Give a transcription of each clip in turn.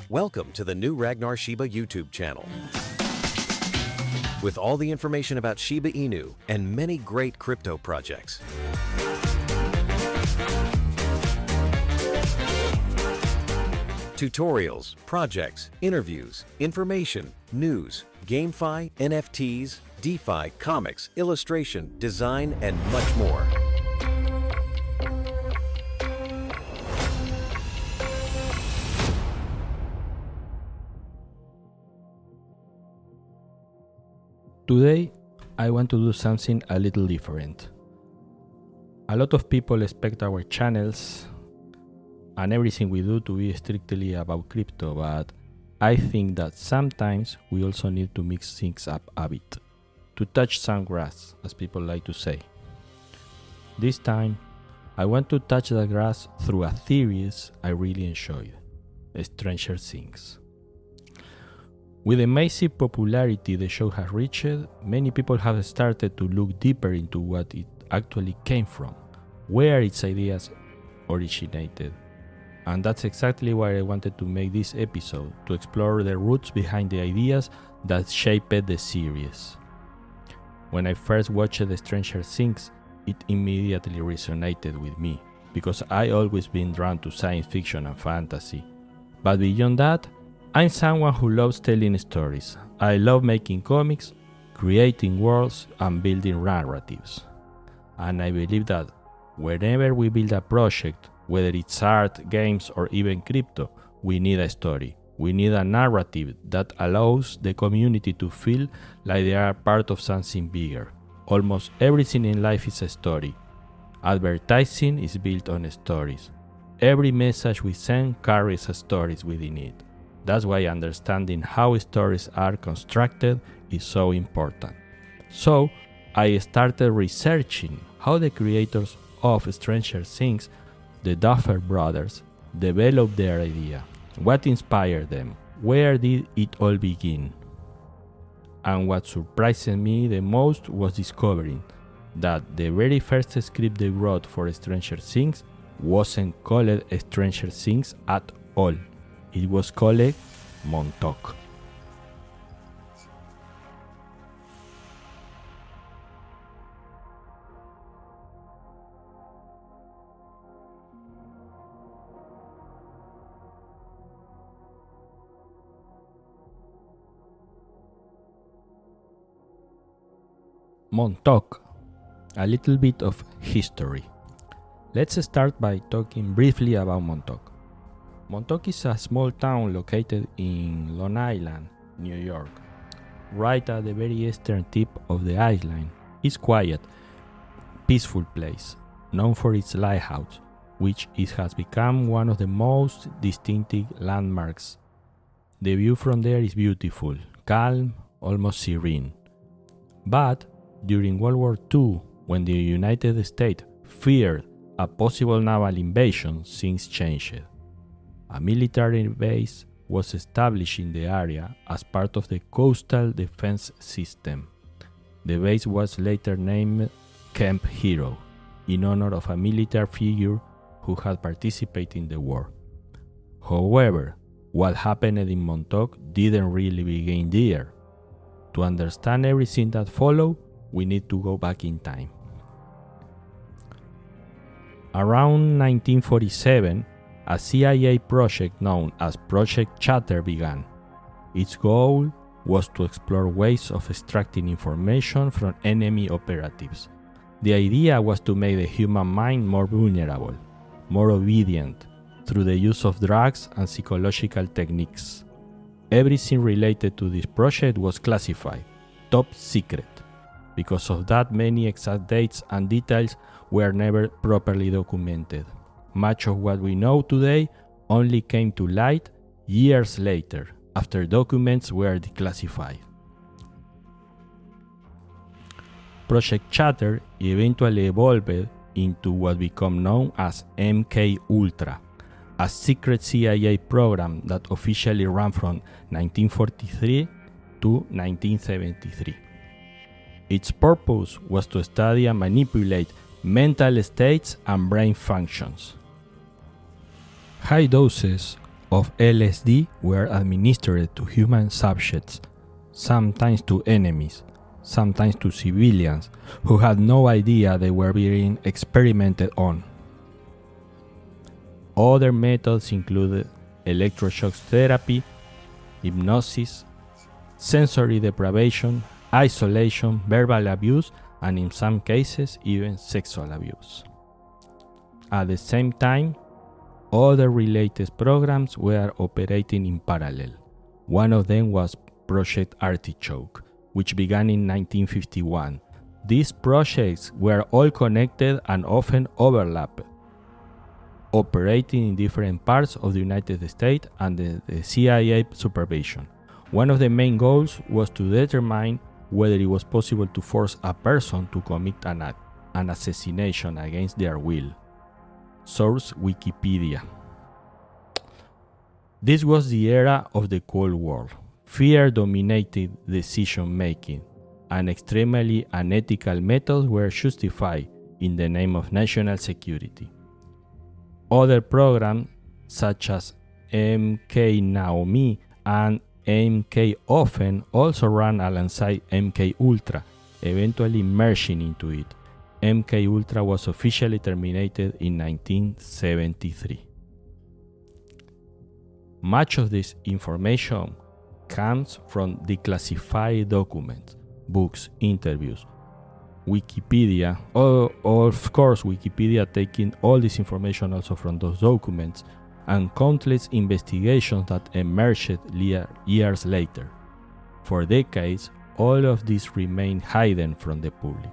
Welcome to the new Ragnar Shiba YouTube channel. With all the information about Shiba Inu and many great crypto projects. Tutorials, projects, interviews, information, news, GameFi, NFTs, DeFi, comics, illustration, design, and much more. Today, I want to do something a little different. A lot of people expect our channels and everything we do to be strictly about crypto, but I think that sometimes we also need to mix things up a bit, to touch some grass, as people like to say. This time, I want to touch the grass through a series I really enjoyed, Stranger Things. With the massive popularity the show has reached, many people have started to look deeper into what it actually came from, where its ideas originated. And that's exactly why I wanted to make this episode, to explore the roots behind the ideas that shaped the series. When I first watched the Stranger Things, it immediately resonated with me, because I always been drawn to science fiction and fantasy. But beyond that, I'm someone who loves telling stories. I love making comics, creating worlds, and building narratives. And I believe that whenever we build a project, whether it's art, games, or even crypto, we need a story. We need a narrative that allows the community to feel like they are part of something bigger. Almost everything in life is a story. Advertising is built on stories. Every message we send carries stories within it. That's why understanding how stories are constructed is so important. So, I started researching how the creators of Stranger Things, the Duffer brothers, developed their idea. What inspired them? Where did it all begin? And what surprised me the most was discovering that the very first script they wrote for Stranger Things wasn't called Stranger Things at all. It was called Montauk. Montauk. A little bit of history. Let's start by talking briefly about Montauk. Montauk is a small town located in Long Island, New York, right at the very eastern tip of the island. It's a quiet, peaceful place, known for its lighthouse, which it has become one of the most distinctive landmarks. The view from there is beautiful, calm, almost serene. But during World War II, when the United States feared a possible naval invasion, things changed. A military base was established in the area as part of the coastal defense system. The base was later named Camp Hero, in honor of a military figure who had participated in the war. However, what happened in Montauk didn't really begin there. To understand everything that followed, we need to go back in time. Around 1947, a CIA project known as Project Chatter began. Its goal was to explore ways of extracting information from enemy operatives. The idea was to make the human mind more vulnerable, more obedient, through the use of drugs and psychological techniques. Everything related to this project was classified, top secret. Because of that, many exact dates and details were never properly documented. Much of what we know today only came to light years later, after documents were declassified. Project Chatter eventually evolved into what became known as MK Ultra, a secret CIA program that officially ran from 1943 to 1973. Its purpose was to study and manipulate mental states and brain functions. High doses of LSD were administered to human subjects, sometimes to enemies, sometimes to civilians who had no idea they were being experimented on. Other methods included electroshock therapy, hypnosis, sensory deprivation, isolation, verbal abuse, and in some cases, even sexual abuse. At the same time, other related programs were operating in parallel. One of them was Project Artichoke, which began in 1951. These projects were all connected and often overlapped, operating in different parts of the United States under the CIA supervision. One of the main goals was to determine whether it was possible to force a person to commit an assassination against their will. Source Wikipedia. This was the era of the Cold War. Fear dominated decision-making, and extremely unethical methods were justified in the name of national security. Other programs, such as MK Naomi and MK Offen, also ran alongside MK Ultra, eventually merging into it. MK Ultra was officially terminated in 1973. Much of this information comes from declassified documents, books, interviews, Wikipedia, of course Wikipedia taking all this information also from those documents, and countless investigations that emerged years later. For decades, all of this remained hidden from the public.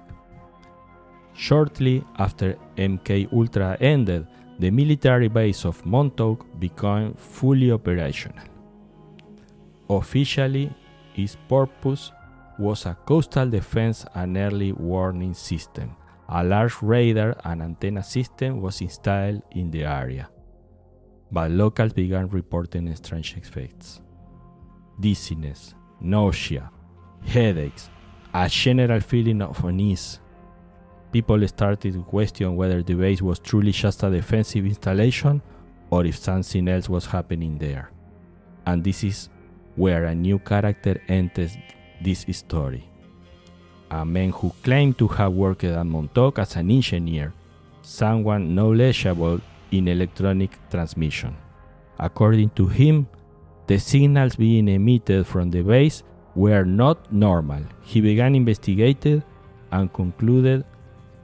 Shortly after MK Ultra ended, the military base of Montauk became fully operational. Officially, its purpose was a coastal defense and early warning system. A large radar and antenna system was installed in the area, but locals began reporting strange effects: dizziness, nausea, headaches, a general feeling of unease. People started to question whether the base was truly just a defensive installation or if something else was happening there. And this is where a new character enters this story. A man who claimed to have worked at Montauk as an engineer, someone knowledgeable in electronic transmission. According to him, the signals being emitted from the base were not normal. He began investigating and concluded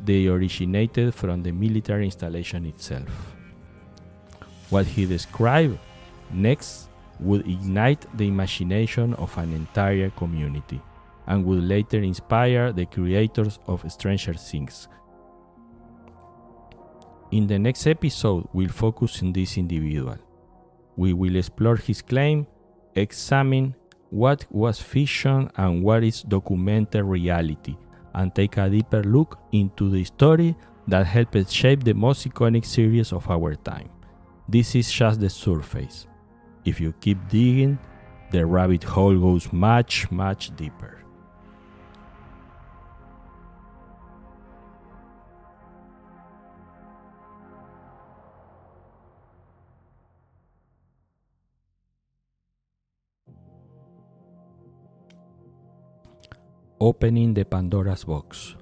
they originated from the military installation itself. What he described next would ignite the imagination of an entire community and would later inspire the creators of Stranger Things. In the next episode, we'll focus on this individual. We will explore his claim, examine what was fiction and what is documented reality, and take a deeper look into the story that helped shape the most iconic series of our time. This is just the surface. If you keep digging, the rabbit hole goes much, much deeper. Opening the Pandora's box.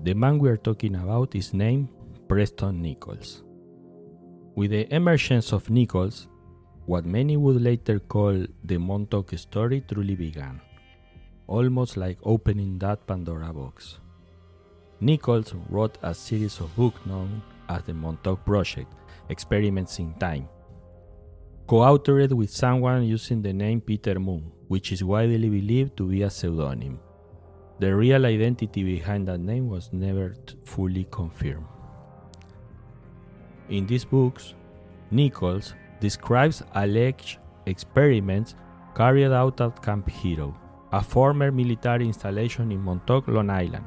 The man we are talking about is named Preston Nichols. With the emergence of Nichols, what many would later call the Montauk story truly began, almost like opening that Pandora box. Nichols wrote a series of books known as the Montauk Project, Experiments in Time, co-authored with someone using the name Peter Moon, which is widely believed to be a pseudonym. The real identity behind that name was never fully confirmed. In these books, Nichols describes alleged experiments carried out at Camp Hero, a former military installation in Montauk, Long Island.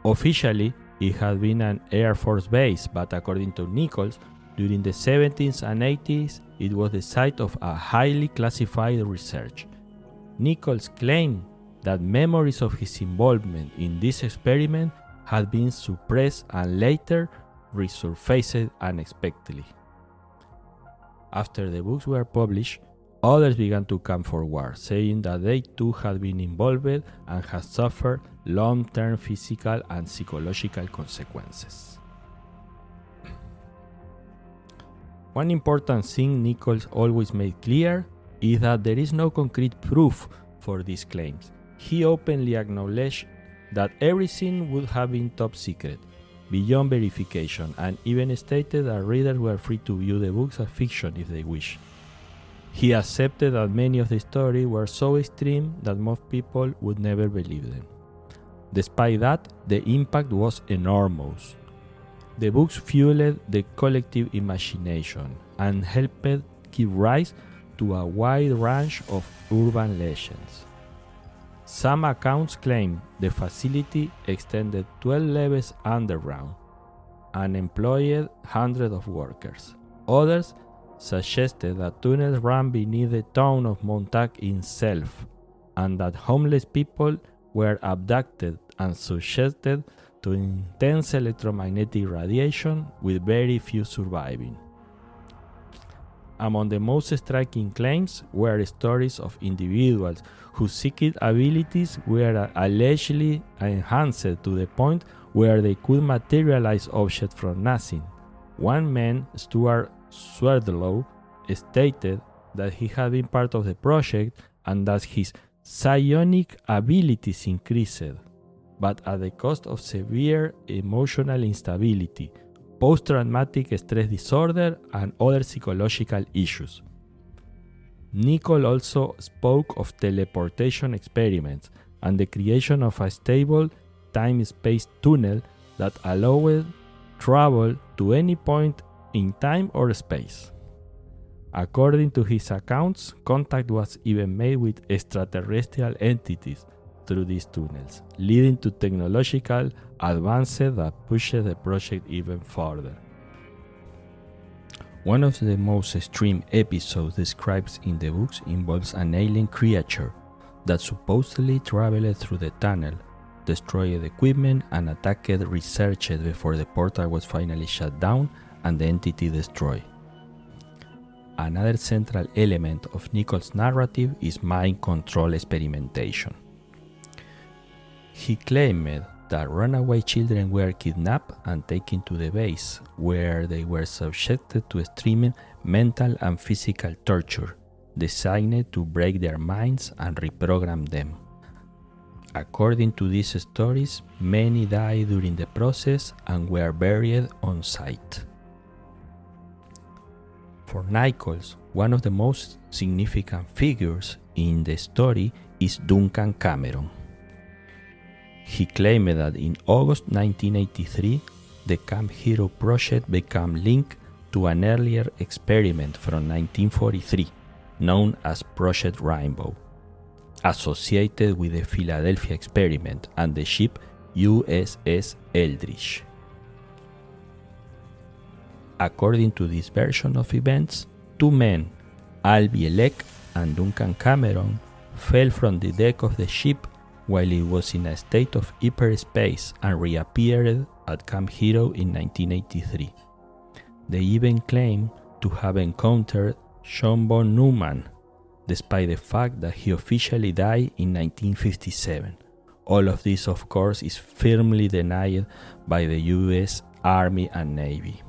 Officially, it had been an Air Force base, but according to Nichols, during the 70s and 80s, it was the site of a highly classified research. Nichols claimed that memories of his involvement in this experiment had been suppressed and later resurfaced unexpectedly. After the books were published, others began to come forward, saying that they too had been involved and had suffered long-term physical and psychological consequences. One important thing Nichols always made clear is that there is no concrete proof for these claims. He openly acknowledged that everything would have been top secret, beyond verification, and even stated that readers were free to view the books as fiction if they wished. He accepted that many of the stories were so extreme that most people would never believe them. Despite that, the impact was enormous. The books fueled the collective imagination and helped give rise to a wide range of urban legends. Some accounts claim the facility extended 12 levels underground and employed hundreds of workers. Others suggested that tunnels ran beneath the town of Montauk itself, and that homeless people were abducted and subjected to intense electromagnetic radiation, with very few surviving. Among the most striking claims were stories of individuals whose psychic abilities were allegedly enhanced to the point where they could materialize objects from nothing. One man, Stuart Swerdlow, stated that he had been part of the project and that his psionic abilities increased, but at the cost of severe emotional instability, post-traumatic stress disorder, and other psychological issues. Nichols also spoke of teleportation experiments and the creation of a stable time-space tunnel that allowed travel to any point in time or space. According to his accounts, contact was even made with extraterrestrial entities through these tunnels, leading to technological advances that pushed the project even further. One of the most extreme episodes described in the books involves an alien creature that supposedly traveled through the tunnel, destroyed equipment, and attacked researchers before the portal was finally shut down and the entity destroyed. Another central element of Nichols' narrative is mind control experimentation. He claimed that runaway children were kidnapped and taken to the base, where they were subjected to extreme mental and physical torture, designed to break their minds and reprogram them. According to these stories, many died during the process and were buried on site. For Nichols, one of the most significant figures in the story is Duncan Cameron. He claimed that in August 1983, the Camp Hero project became linked to an earlier experiment from 1943, known as Project Rainbow, associated with the Philadelphia experiment and the ship USS Eldridge. According to this version of events, two men, Al Bielek and Duncan Cameron, fell from the deck of the ship while it was in a state of hyperspace and reappeared at Camp Hero in 1983. They even claim to have encountered John von Neumann, despite the fact that he officially died in 1957. All of this, of course, is firmly denied by the US Army and Navy.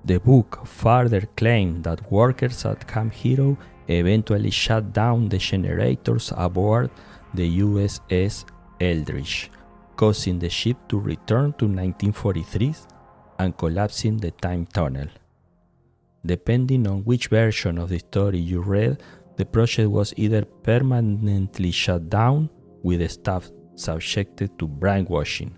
The book further claimed that workers at Camp Hero eventually shut down the generators aboard the USS Eldridge, causing the ship to return to 1943 and collapsing the time tunnel. Depending on which version of the story you read, the project was either permanently shut down, with the staff subjected to brainwashing,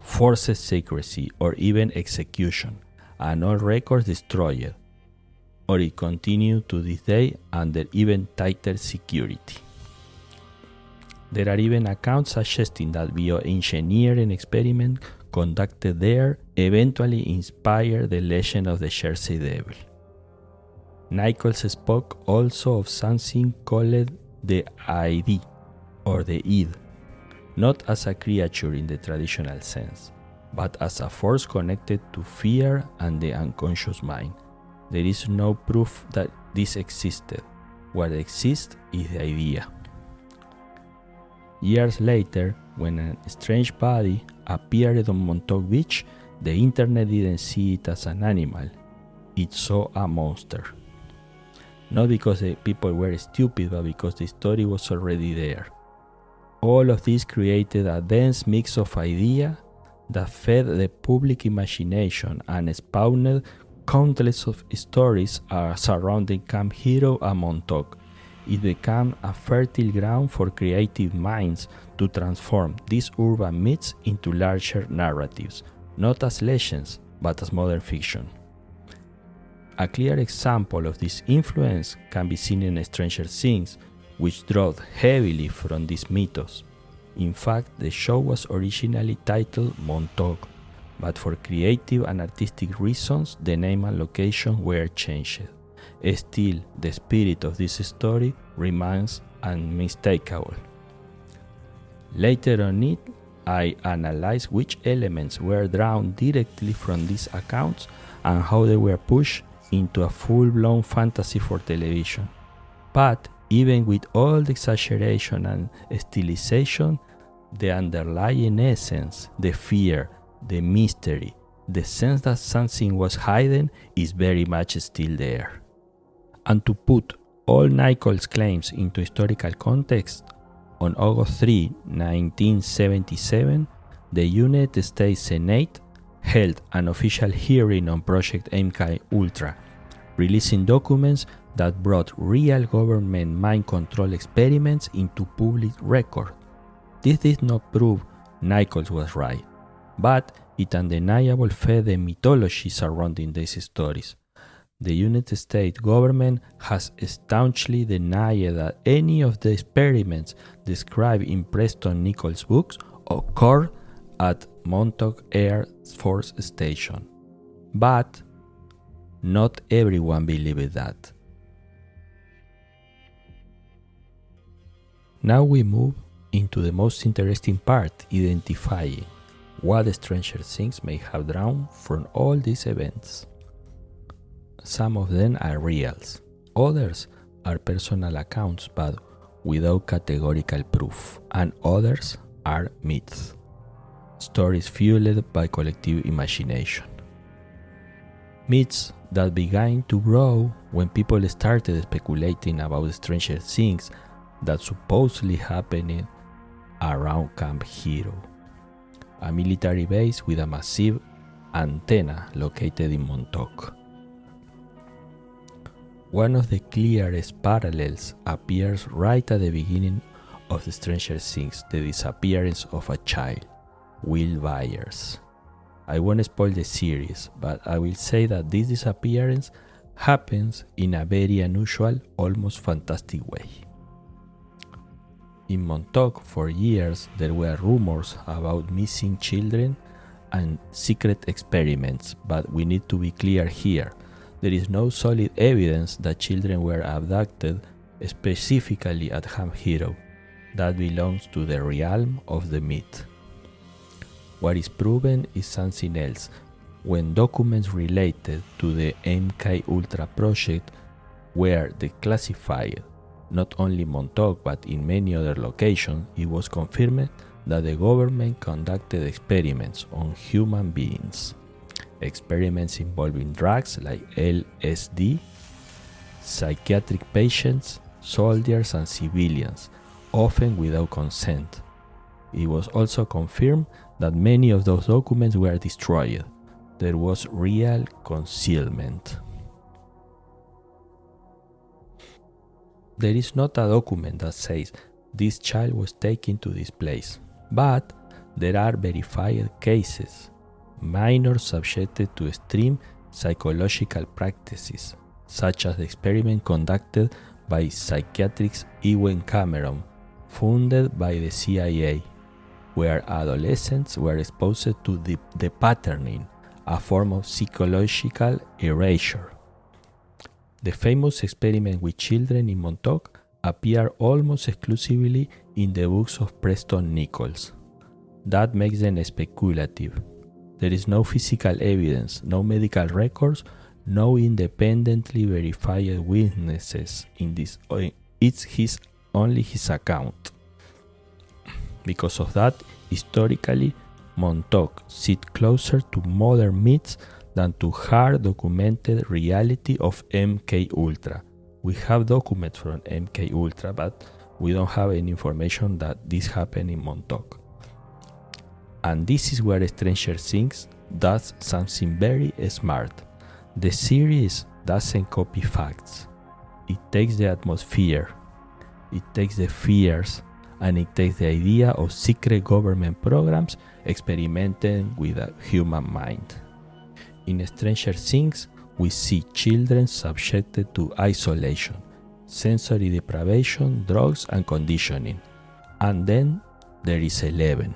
forced secrecy, or even execution, and all records destroyed, or it continued to this day under even tighter security. There are even accounts suggesting that bioengineering experiments conducted there eventually inspired the legend of the Jersey Devil. Nichols spoke also of something called the Id, or the Id, not as a creature in the traditional sense, but as a force connected to fear and the unconscious mind. There is no proof that this existed. What exists is the idea. Years later, when a strange body appeared on Montauk Beach, the internet didn't see it as an animal. It saw a monster. Not because the people were stupid, but because the story was already there. All of this created a dense mix of ideas that fed the public imagination and spawned countless of stories surrounding Camp Hero and Montauk. It became a fertile ground for creative minds to transform these urban myths into larger narratives, not as legends, but as modern fiction. A clear example of this influence can be seen in Stranger Things, which drew heavily from these mythos. In fact, the show was originally titled Montauk, but for creative and artistic reasons, the name and location were changed. Still, the spirit of this story remains unmistakable. Later on it, I analyzed which elements were drawn directly from these accounts and how they were pushed into a full-blown fantasy for television. But even with all the exaggeration and stylization, the underlying essence, the fear, the mystery, the sense that something was hidden is very much still there. And to put all Nichols' claims into historical context, on August 3, 1977, the United States Senate held an official hearing on Project MK Ultra, releasing documents that brought real government mind control experiments into public record. This did not prove Nichols was right, but it undeniably fed the mythology surrounding these stories. The United States government has staunchly denied that any of the experiments described in Preston Nichols' books occurred at Montauk Air Force Station. But not everyone believed that. Now we move into the most interesting part, identifying what Stranger Things may have drawn from all these events. Some of them are reals, others are personal accounts but without categorical proof, and others are myths, stories fueled by collective imagination. Myths that began to grow when people started speculating about Stranger Things that supposedly happened around Camp Hero, a military base with a massive antenna located in Montauk. One of the clearest parallels appears right at the beginning of the Stranger Things, the disappearance of a child, Will Byers. I won't spoil the series, but I will say that this disappearance happens in a very unusual, almost fantastic way. In Montauk, for years, there were rumors about missing children and secret experiments, but we need to be clear here. There is no solid evidence that children were abducted specifically at Camp Hero. That belongs to the realm of the myth. What is proven is something else. When documents related to the MK Ultra project were declassified, not only Montauk but in many other locations, it was confirmed that the government conducted experiments on human beings. Experiments involving drugs like LSD, psychiatric patients, soldiers and civilians, often without consent. It was also confirmed that many of those documents were destroyed. There was real concealment. There is not a document that says this child was taken to this place, but there are verified cases. Minors subjected to extreme psychological practices, such as the experiment conducted by psychiatrist Ewen Cameron, funded by the CIA, where adolescents were exposed to the patterning, a form of psychological erasure. The famous experiment with children in Montauk appear almost exclusively in the books of Preston Nichols. That makes them speculative. There is no physical evidence, no medical records, no independently verified witnesses in this. It's only his account. Because of that, historically, Montauk sits closer to modern myths than to hard documented reality of MK Ultra. We have documents from MK Ultra, but we don't have any information that this happened in Montauk. And this is where Stranger Things does something very smart. The series doesn't copy facts. It takes the atmosphere, it takes the fears, and it takes the idea of secret government programs experimenting with a human mind. In Stranger Things, we see children subjected to isolation, sensory deprivation, drugs, and conditioning. And then there is Eleven.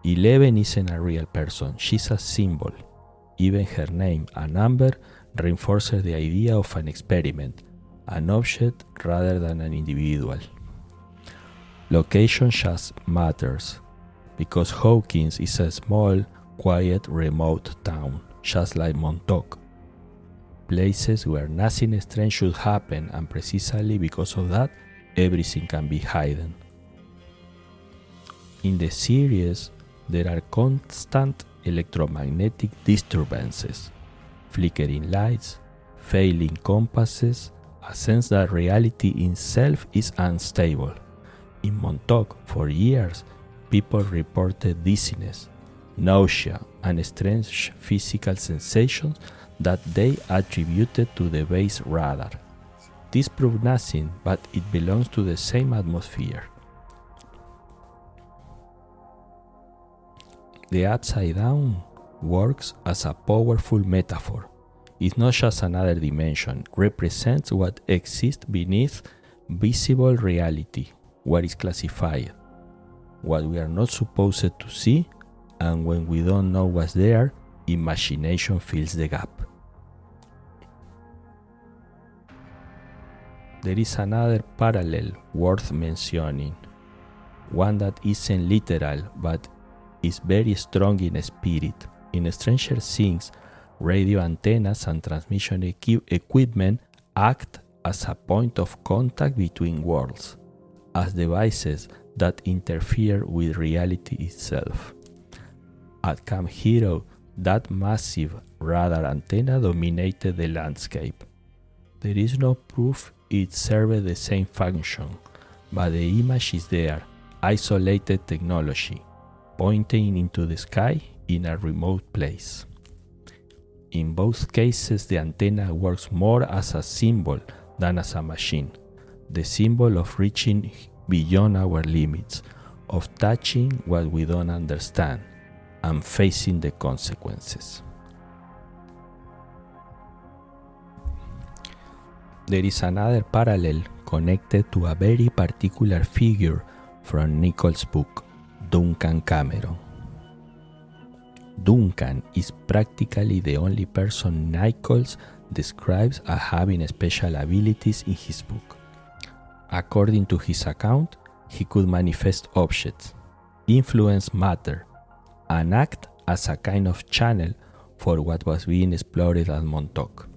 Eleven isn't a real person, she's a symbol. Even her name, a number, reinforces the idea of an experiment, an object rather than an individual. Location just matters, because Hawkins is a small, quiet, remote town, just like Montauk. Places where nothing strange should happen, and precisely because of that, everything can be hidden. In the series, there are constant electromagnetic disturbances, flickering lights, failing compasses, a sense that reality itself is unstable. In Montauk, for years, people reported dizziness, nausea, and strange physical sensations that they attributed to the base radar. This proved nothing, but it belongs to the same atmosphere. The Upside Down works as a powerful metaphor. It's not just another dimension, it represents what exists beneath visible reality, what is classified, what we are not supposed to see, and when we don't know what's there, imagination fills the gap. There is another parallel worth mentioning, one that isn't literal but is very strong in spirit. In Stranger Things, radio antennas and transmission equipment act as a point of contact between worlds, as devices that interfere with reality itself. At Camp Hero, that massive radar antenna dominated the landscape. There is no proof it served the same function, but the image is there, isolated technology, pointing into the sky in a remote place. In both cases, the antenna works more as a symbol than as a machine, the symbol of reaching beyond our limits, of touching what we don't understand, and facing the consequences. There is another parallel connected to a very particular figure from Nichols' book, Duncan Cameron. Duncan is practically the only person Nichols describes as having special abilities in his book. According to his account, he could manifest objects, influence matter, and act as a kind of channel for what was being explored at Montauk.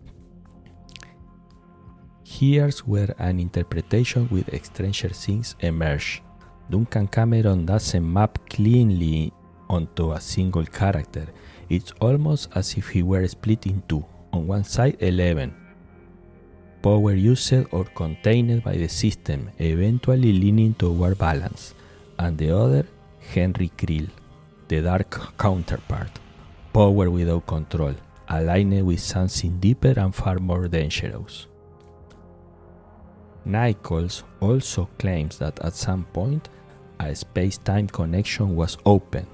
Here's where an interpretation with Stranger Things emerged. Duncan Cameron doesn't map cleanly onto a single character. It's almost as if he were split in two. On one side, Eleven, power used or contained by the system, eventually leaning toward balance, and the other, Henry Creel, the dark counterpart, power without control, aligned with something deeper and far more dangerous. Nichols also claims that at some point a space-time connection was open,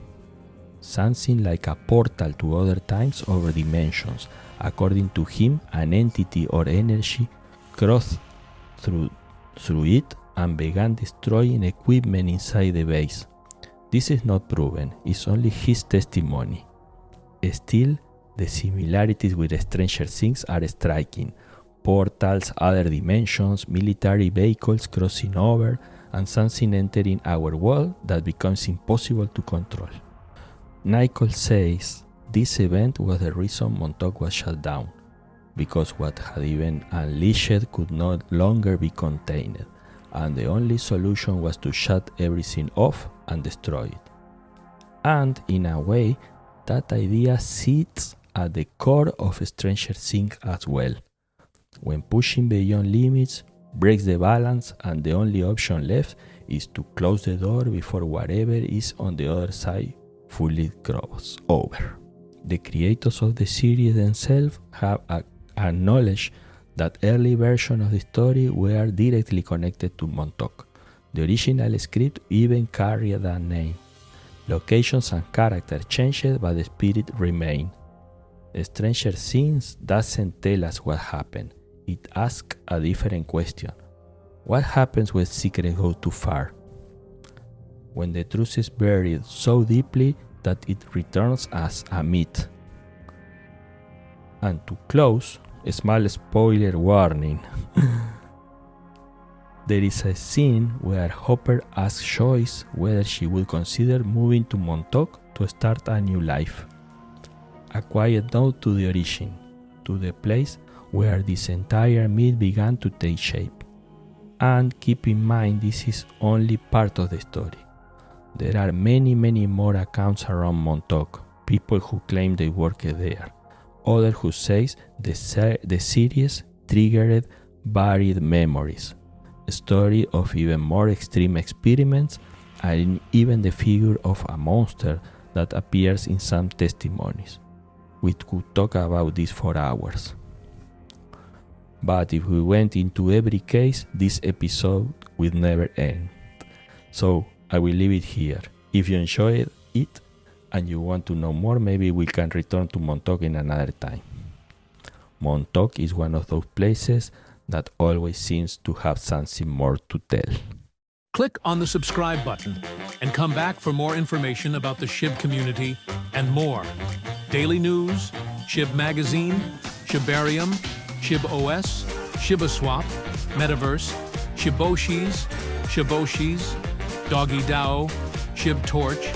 something like a portal to other times or dimensions. According to him, an entity or energy crossed through it and began destroying equipment inside the base. This is not proven, it's only his testimony. Still, the similarities with Stranger Things are striking. Portals, other dimensions, military vehicles crossing over, and something entering our world that becomes impossible to control. Nicole says this event was the reason Montauk was shut down, because what had been unleashed could no longer be contained, and the only solution was to shut everything off and destroy it. And in a way, that idea sits at the core of Stranger Things as well. When pushing beyond limits breaks the balance and the only option left is to close the door before whatever is on the other side fully crosses over. The creators of the series themselves have acknowledged that early versions of the story were directly connected to Montauk. The original script even carried that name. Locations and characters changed, but the spirit remained. Stranger Things doesn't tell us what happened. It asks a different question. What happens when secrets go too far? When the truth is buried so deeply that it returns as a myth. And to close, a small spoiler warning. There is a scene where Hopper asks Joyce whether she would consider moving to Montauk to start a new life. A quiet note to the origin, to the place where this entire myth began to take shape. And keep in mind, this is only part of the story. There are many more accounts around Montauk, people who claim they worked there, others who say the series triggered varied memories, a story of even more extreme experiments, and even the figure of a monster that appears in some testimonies. We could talk about this for hours. But if we went into every case, this episode would never end. So I will leave it here. If you enjoyed it and you want to know more, maybe we can return to Montauk in another time. Montauk is one of those places that always seems to have something more to tell. Click on the subscribe button and come back for more information about the SHIB community and more. Daily news, SHIB Magazine, Shibarium, SHIB OS, Shibaswap, Metaverse, Shiboshis, Doggy DAO, SHIB Torch,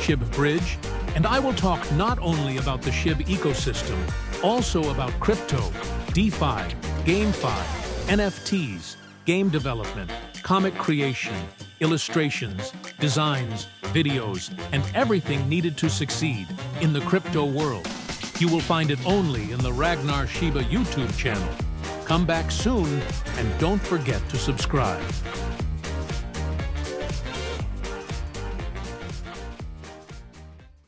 SHIB Bridge, and I will talk not only about the SHIB ecosystem, also about crypto, DeFi, GameFi, NFTs, game development, comic creation, illustrations, designs, videos, and everything needed to succeed in the crypto world. You will find it only in the Ragnar Shiba YouTube channel. Come back soon and don't forget to subscribe.